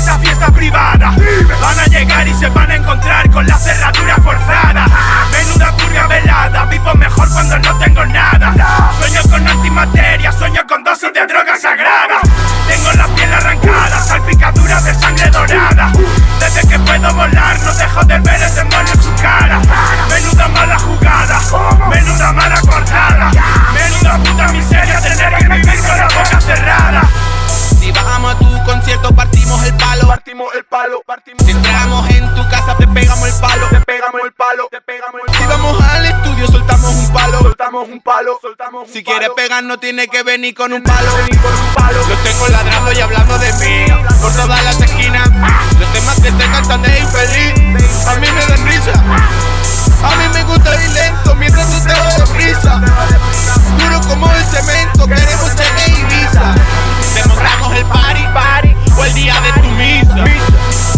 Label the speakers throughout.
Speaker 1: esa fiesta privada. Van a llegar y se van a encontrar con la cerradura forzada. Menuda purga velada, vivo mejor cuando no tengo nada. Sueño con antimateria, sueño con dosis de droga sagrada. Tengo la piel arrancada, salpicaduras de sangre dorada. Desde que puedo volar no dejo de ver el demonio en su cara. Menuda mala jugada, menuda mala cortada. Menuda puta miseria tener que vivir con la boca cerrada.
Speaker 2: Si bajamos a tu concierto partimos el palo. Si entramos en tu casa te pegamos el palo. Si vamos al estudio soltamos un palo. Si quieres pegar no tienes que venir con un palo. Los tengo ladrando y hablando de mí por todas las esquinas. Los temas que te cantan de infeliz a mí me dan risa. A mí me gusta ir lento mientras tú te vas de prisa. Duro como el cemento, queremos cheque y visa. Te montamos el party o el día de tu misa.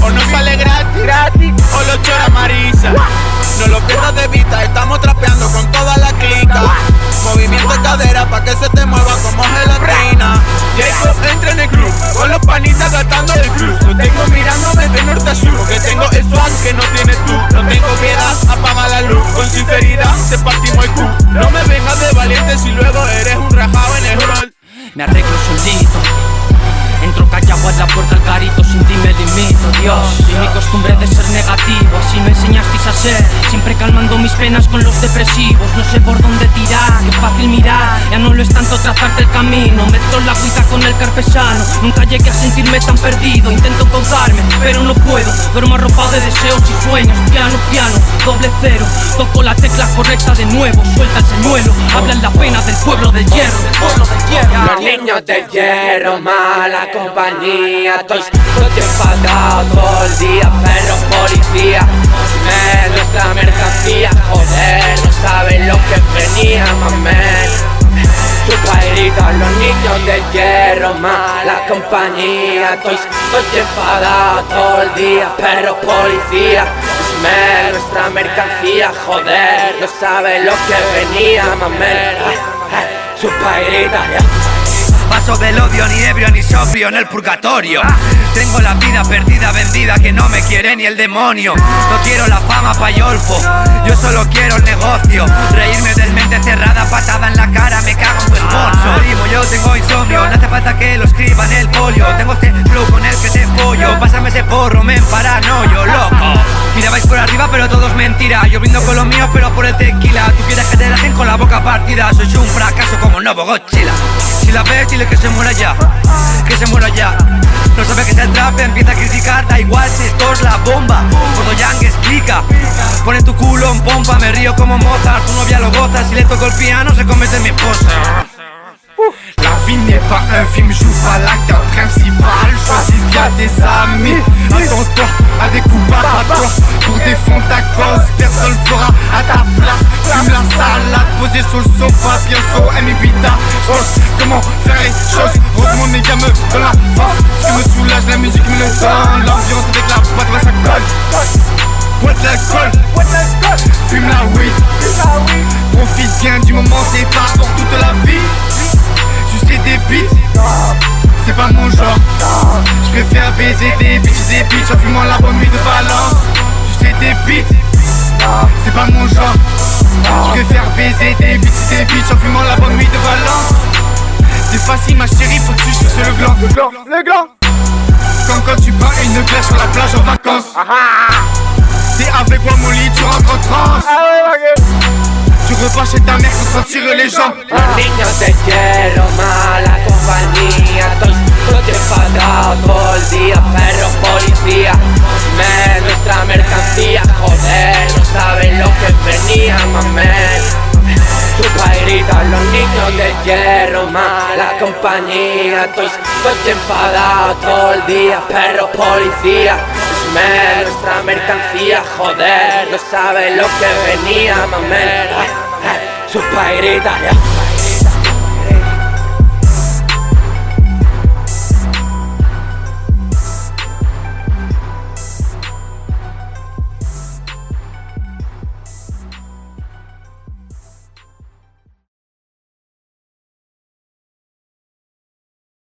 Speaker 2: O no sale gratis o lo chora Marisa. No lo pierdas de vista, estamos trapeando con toda la clica. Movimiento de cadera pa' que se te mueva como gelatina. Jacob entra en el club, con los panitas gastando el club. Lo tengo mirándome de norte a sur, que tengo el swag que no tienes tú. No tengo piedad, apaga la luz, con sinceridad te partimos el cu. No me vengas de valiente si luego eres un rajado en el rol.
Speaker 3: Me arreglo solito, entro callado a la puerta al garito, sin ti me limito, Dios. Y mi costumbre de ser negativo, así me enseñasteis a ser. Siempre calmando mis penas con los depresivos. No sé por dónde tirar, qué fácil mirar. Ya no lo es tanto trazarte el camino. Mezclo la agüita con el carpesano. Nunca llegué a sentirme tan perdido. Intento encontrarme, pero no puedo. Duermo arropado de deseos y sueños. Piano, doble cero. Toco la tecla correcta de nuevo. Suelta el señuelo, hablan la pena del pueblo del hierro.
Speaker 4: Los niños del hierro, mala compañía. Estoy enfadado todo el día, perro policía. Es nuestra mercancía, joder, no saben lo que venía, mamen. Chupa herida, los niños del hierro, mala compañía. Estoy enfadado todo el día, perro policía. Es nuestra mercancía, joder, no saben lo que venía, mamen. Chupa herida,
Speaker 5: Paso del odio, ni ebrio ni sobrio en el purgatorio. Tengo la vida perdida, vendida, que no me quiere ni el demonio. No quiero la fama payolfo, yo solo quiero el negocio. Reírme del mente cerrada, patada en la cara, me cago en tu sponsor. Primo, yo tengo insomnio, no hace falta que lo escriba en el folio. Tengo este flow con el que te follo. Pásame ese porro, men, paranoio, loco. Mira, vais por arriba pero todo es mentira. Yo brindo con los míos pero por el tequila. Tú quieres que te dejen con la boca partida. Soy un fracaso como Novo Godzilla. Si la ves, dile que se muera ya, que se muera ya. No sabe que es el trap, empieza a criticar. Da igual si esto es la bomba. Gordo Yang explica. Pone tu culo en pompa, me río como Mozart. Tu novia lo goza, si le toco el piano se convierte en mi esposa.
Speaker 1: La vie n'est pas un film, joue pas l'acteur principal. Choisis bien tes amis. Attends-toi à des coups toi pour défendre ta cause. Personne le fera à ta place. Fume la salade, posé sur le sofa, bien chaud, M8 sauce. Comment faire les choses? Heureusement mes gars me donnent la force. Ce qui me soulage, la musique me le donne. L'ambiance avec la boîte, ouais, ça colle. Boîte l'alcool, fume la weed. Profite bien du moment, c'est pas pour toute la vie. Sucer des beats, c'est pas mon genre. Je préfère baiser des bitches en fumant la bonne nuit de Valence. Sucer des beats, c'est pas mon genre. Je préfère baiser des bitches en fumant la bonne nuit de Valence. C'est facile ma chérie, faut que tu suces le gland. Le gland. Comme quand tu prends une glace sur la plage en vacances. T'es avec moi Molly, tu rentres en transe. Tu repars chez ta mère sans s'en tirer les jambes.
Speaker 4: Los niños del hierro, mala compañía. Estoy enfadado todo el día, perro policía. Es nuestra mercancía, joder, no saben lo que venía, mamen. Chupa herida, los niños del hierro, mala compañía. Estoy enfadado todo el día, perro policía. Es nuestra mercancía, joder, no saben lo que venía, mamen. Chupa herida,